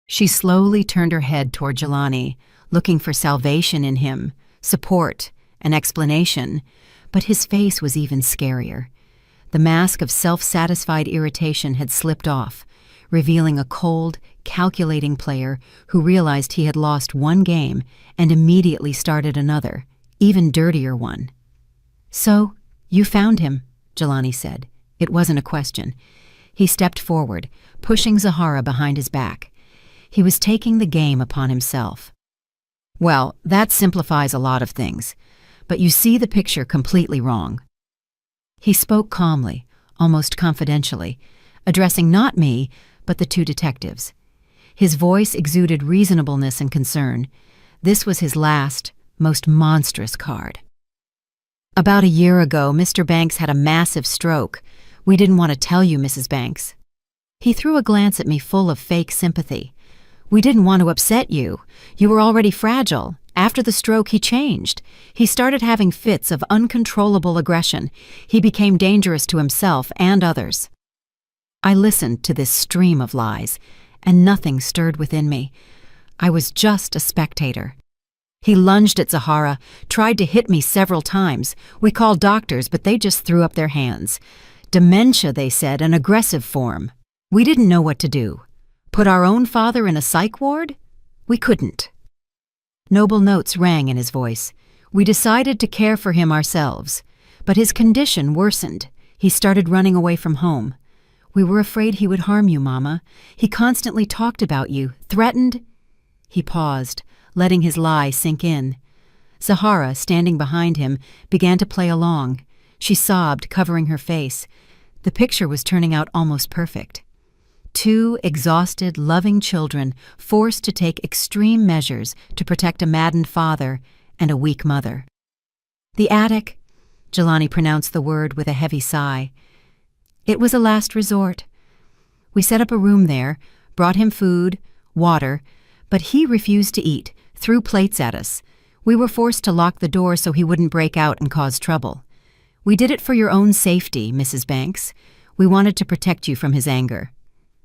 She slowly turned her head toward Jelani, looking for salvation in him, support, an explanation, but his face was even scarier. The mask of self-satisfied irritation had slipped off, revealing a cold, calculating player who realized he had lost one game and immediately started another, even dirtier one. "So, you found him," Jelani said. It wasn't a question. He stepped forward, pushing Zahara behind his back. He was taking the game upon himself. "Well, that simplifies a lot of things, but you see the picture completely wrong." He spoke calmly, almost confidentially, addressing not me, but the two detectives. His voice exuded reasonableness and concern. This was his last, most monstrous card. "About a year ago, Mr. Banks had a massive stroke. We didn't want to tell you, Mrs. Banks." He threw a glance at me full of fake sympathy. "We didn't want to upset you. You were already fragile. After the stroke, he changed. He started having fits of uncontrollable aggression. He became dangerous to himself and others." I listened to this stream of lies, and nothing stirred within me. I was just a spectator. He lunged at Zahara, tried to hit me several times. We called doctors, but they just threw up their hands. Dementia, they said, an aggressive form. We didn't know what to do. Put our own father in a psych ward? We couldn't. Noble notes rang in his voice. We decided to care for him ourselves, but his condition worsened. He started running away from home. "We were afraid he would harm you, Mama. He constantly talked about you, threatened—" He paused, letting his lie sink in. Zahara, standing behind him, began to play along. She sobbed, covering her face. The picture was turning out almost perfect. Two exhausted, loving children forced to take extreme measures to protect a maddened father and a weak mother. "The attic," Jelani pronounced the word with a heavy sigh. "It was a last resort. We set up a room there, brought him food, water, but he refused to eat, threw plates at us. We were forced to lock the door so he wouldn't break out and cause trouble. We did it for your own safety, Mrs. Banks. We wanted to protect you from his anger."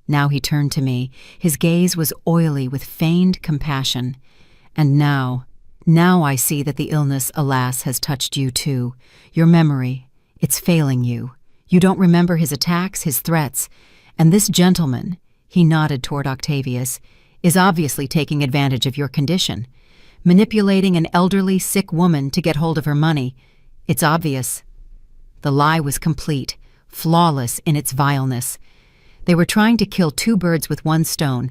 Now he turned to me. His gaze was oily with feigned compassion. "And now I see that the illness, alas, has touched you too. Your memory, it's failing you. You don't remember his attacks, his threats. And this gentleman," he nodded toward Octavius, "is obviously taking advantage of your condition, manipulating an elderly, sick woman to get hold of her money. It's obvious." The lie was complete, flawless in its vileness. They were trying to kill two birds with one stone,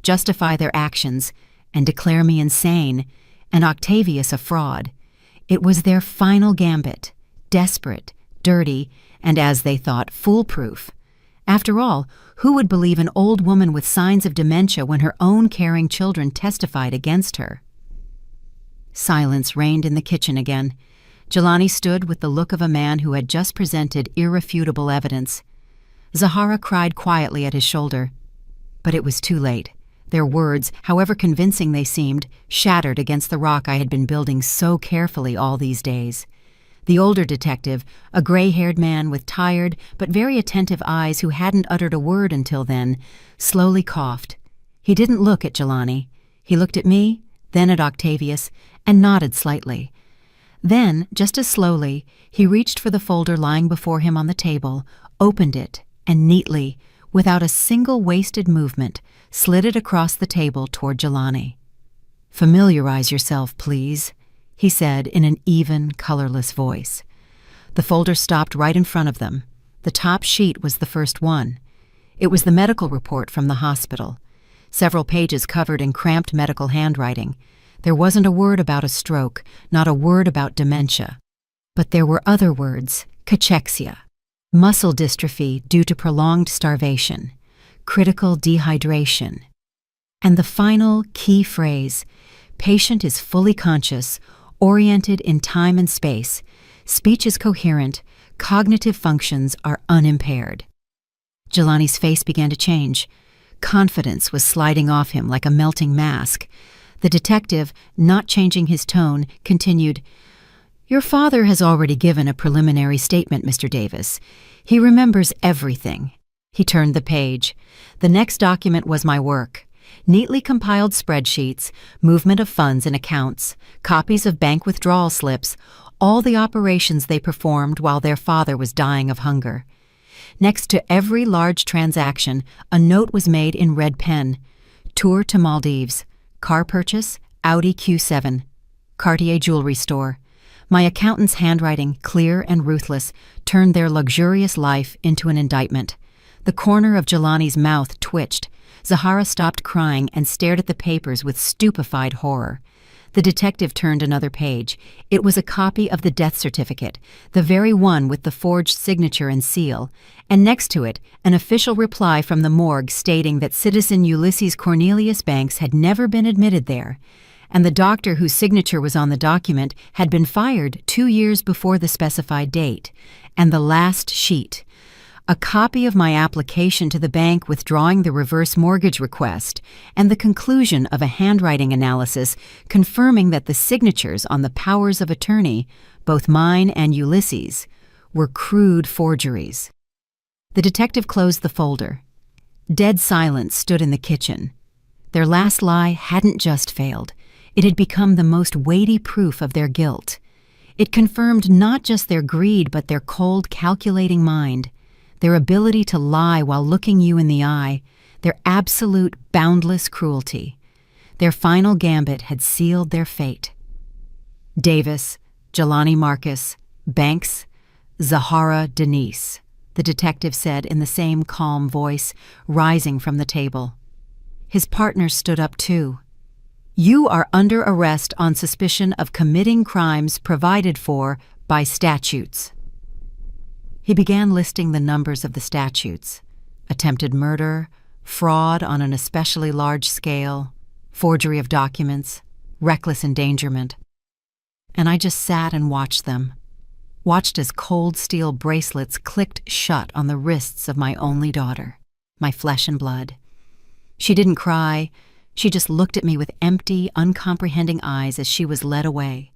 justify their actions, and declare me insane, and Octavius a fraud. It was their final gambit, desperate, dirty, and as they thought, foolproof. After all, who would believe an old woman with signs of dementia when her own caring children testified against her? Silence reigned in the kitchen again. Jelani stood with the look of a man who had just presented irrefutable evidence. Zahara cried quietly at his shoulder. But it was too late. Their words, however convincing they seemed, shattered against the rock I had been building so carefully all these days. The older detective, a gray-haired man with tired but very attentive eyes who hadn't uttered a word until then, slowly coughed. He didn't look at Jelani. He looked at me, then at Octavius, and nodded slightly. Then, just as slowly, he reached for the folder lying before him on the table, opened it, and neatly, without a single wasted movement, slid it across the table toward Jelani. "Familiarize yourself, please," he said in an even, colorless voice. The folder stopped right in front of them. The top sheet was the first one. It was the medical report from the hospital. Several pages covered in cramped medical handwriting. There wasn't a word about a stroke, not a word about dementia. But there were other words: cachexia, muscle dystrophy due to prolonged starvation, critical dehydration, and the final key phrase: patient is fully conscious, oriented in time and space, speech is coherent, cognitive functions are unimpaired. Jelani's face began to change. Confidence was sliding off him like a melting mask. The detective, not changing his tone, continued, "Your father has already given a preliminary statement, Mr. Davis. He remembers everything." He turned the page. The next document was my work. Neatly compiled spreadsheets, movement of funds and accounts, copies of bank withdrawal slips, all the operations they performed while their father was dying of hunger. Next to every large transaction, a note was made in red pen. Tour to Maldives. Car purchase, Audi Q7. Cartier jewelry store. My accountant's handwriting, clear and ruthless, turned their luxurious life into an indictment. The corner of Jelani's mouth twitched. Zahara stopped crying and stared at the papers with stupefied horror. The detective turned another page. It was a copy of the death certificate, the very one with the forged signature and seal, and next to it, an official reply from the morgue stating that citizen Ulysses Cornelius Banks had never been admitted there, and the doctor whose signature was on the document had been fired 2 years before the specified date. And the last sheet, a copy of my application to the bank withdrawing the reverse mortgage request, and the conclusion of a handwriting analysis confirming that the signatures on the powers of attorney, both mine and Ulysses, were crude forgeries. The detective closed the folder. Dead silence stood in the kitchen. Their last lie hadn't just failed. It had become the most weighty proof of their guilt. It confirmed not just their greed but their cold, calculating mind, their ability to lie while looking you in the eye, their absolute, boundless cruelty. Their final gambit had sealed their fate. Davis, Jelani Marcus, Banks, Zahara Denise, the detective said in the same calm voice, rising from the table. His partners stood up too. "You are under arrest on suspicion of committing crimes provided for by statutes." He began listing the numbers of the statutes: attempted murder, fraud on an especially large scale, forgery of documents, reckless endangerment. And I just sat and watched them, watched as cold steel bracelets clicked shut on the wrists of my only daughter, my flesh and blood. She didn't cry. She just looked at me with empty, uncomprehending eyes as she was led away.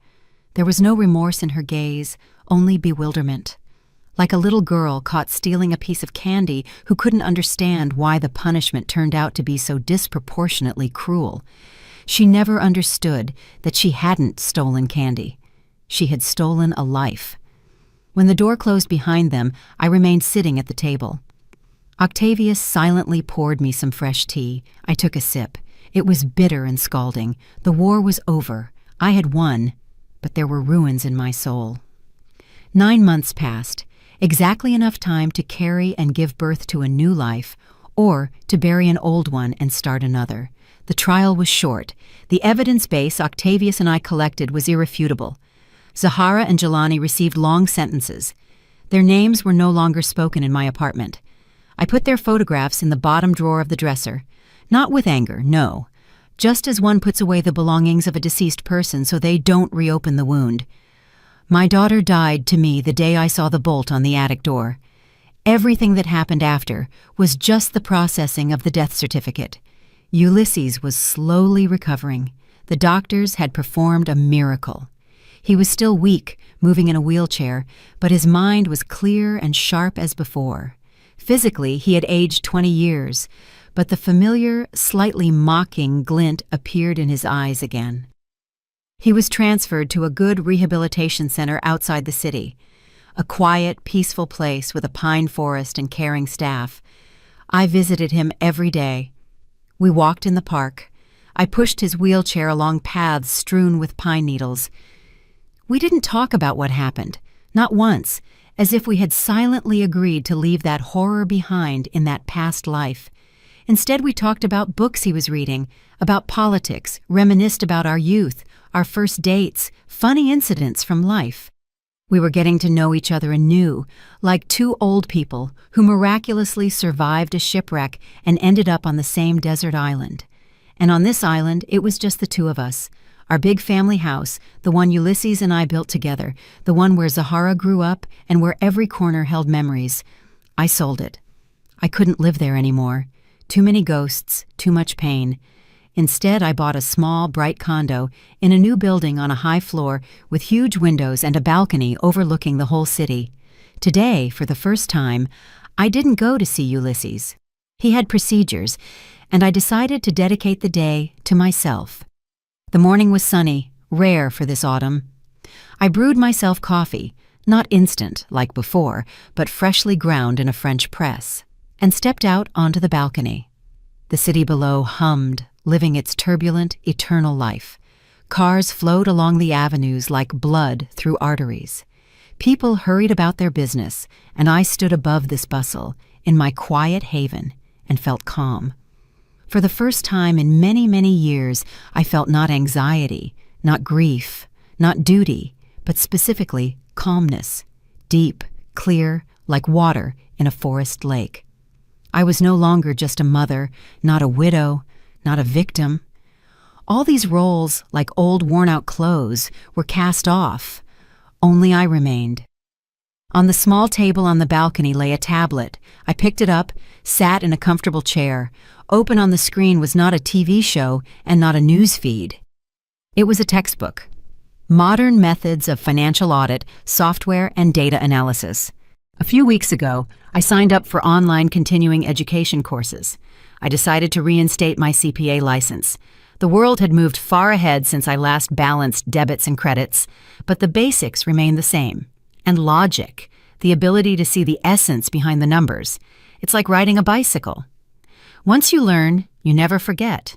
There was no remorse in her gaze, only bewilderment. Like a little girl caught stealing a piece of candy who couldn't understand why the punishment turned out to be so disproportionately cruel. She never understood that she hadn't stolen candy. She had stolen a life. When the door closed behind them, I remained sitting at the table. Octavius silently poured me some fresh tea. I took a sip. It was bitter and scalding. The war was over. I had won, but there were ruins in my soul. 9 months passed. Exactly enough time to carry and give birth to a new life, or to bury an old one and start another. The trial was short. The evidence base Octavius and I collected was irrefutable. Zahara and Jelani received long sentences. Their names were no longer spoken in my apartment. I put their photographs in the bottom drawer of the dresser. Not with anger, no. Just as one puts away the belongings of a deceased person so they don't reopen the wound. My daughter died to me the day I saw the bolt on the attic door. Everything that happened after was just the processing of the death certificate. Ulysses was slowly recovering. The doctors had performed a miracle. He was still weak, moving in a wheelchair, but his mind was clear and sharp as before. Physically, he had aged 20 years, but the familiar, slightly mocking glint appeared in his eyes again. He was transferred to a good rehabilitation center outside the city, a quiet, peaceful place with a pine forest and caring staff. I visited him every day. We walked in the park. I pushed his wheelchair along paths strewn with pine needles. We didn't talk about what happened, not once, as if we had silently agreed to leave that horror behind in that past life. Instead, we talked about books he was reading, about politics, reminisced about our youth, our first dates, funny incidents from life. We were getting to know each other anew, like two old people who miraculously survived a shipwreck and ended up on the same desert island. And on this island, it was just the two of us. Our big family house, the one Ulysses and I built together, the one where Zahara grew up and where every corner held memories. I sold it. I couldn't live there anymore. Too many ghosts, too much pain. Instead, I bought a small, bright condo in a new building on a high floor with huge windows and a balcony overlooking the whole city. Today, for the first time, I didn't go to see Ulysses. He had procedures, and I decided to dedicate the day to myself. The morning was sunny, rare for this autumn. I brewed myself coffee, not instant like before, but freshly ground in a French press, and stepped out onto the balcony. The city below hummed, living its turbulent, eternal life. Cars flowed along the avenues like blood through arteries. People hurried about their business, and I stood above this bustle, in my quiet haven, and felt calm. For the first time in many, many years, I felt not anxiety, not grief, not duty, but specifically calmness, deep, clear, like water in a forest lake. I was no longer just a mother, not a widow, not a victim. All these roles, like old worn-out clothes, were cast off. Only I remained. On the small table on the balcony lay a tablet. I picked it up, sat in a comfortable chair. Open on the screen was not a TV show and not a news feed. It was a textbook. Modern Methods of Financial Audit, Software and Data Analysis. A few weeks ago, I signed up for online continuing education courses. I decided to reinstate my CPA license. The world had moved far ahead since I last balanced debits and credits, but the basics remained the same. And logic, the ability to see the essence behind the numbers. It's like riding a bicycle. Once you learn, you never forget.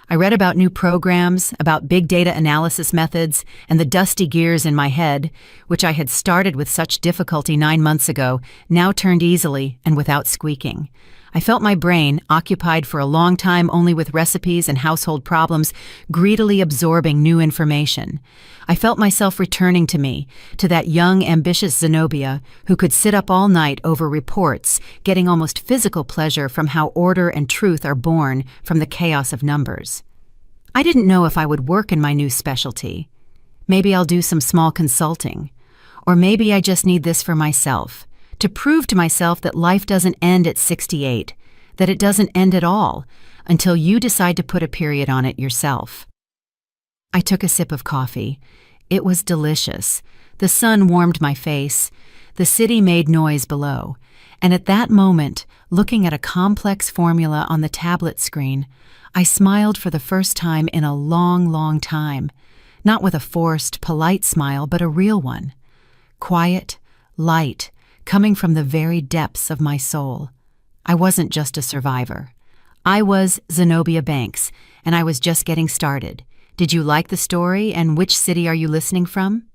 I read about new programs, about big data analysis methods, and the dusty gears in my head, which I had started with such difficulty 9 months ago, now turned easily and without squeaking. I felt my brain, occupied for a long time only with recipes and household problems, greedily absorbing new information. I felt myself returning to me, to that young, ambitious Zenobia who could sit up all night over reports, getting almost physical pleasure from how order and truth are born from the chaos of numbers. I didn't know if I would work in my new specialty. Maybe I'll do some small consulting. Or maybe I just need this for myself. To prove to myself that life doesn't end at 68, that it doesn't end at all, until you decide to put a period on it yourself. I took a sip of coffee. It was delicious. The sun warmed my face. The city made noise below. And at that moment, looking at a complex formula on the tablet screen, I smiled for the first time in a long, long time. Not with a forced, polite smile, but a real one. Quiet, light, coming from the very depths of my soul. I wasn't just a survivor. I was Zenobia Banks, and I was just getting started. Did you like the story, and which city are you listening from?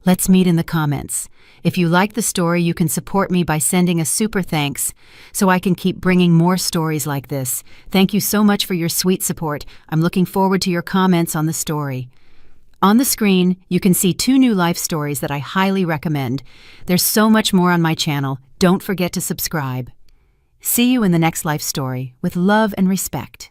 Let's meet in the comments. If you like the story, you can support me by sending a super thanks so I can keep bringing more stories like this. Thank you so much for your sweet support. I'm looking forward to your comments on the story. On the screen, you can see 2 new life stories that I highly recommend. There's so much more on my channel. Don't forget to subscribe. See you in the next life story with love and respect.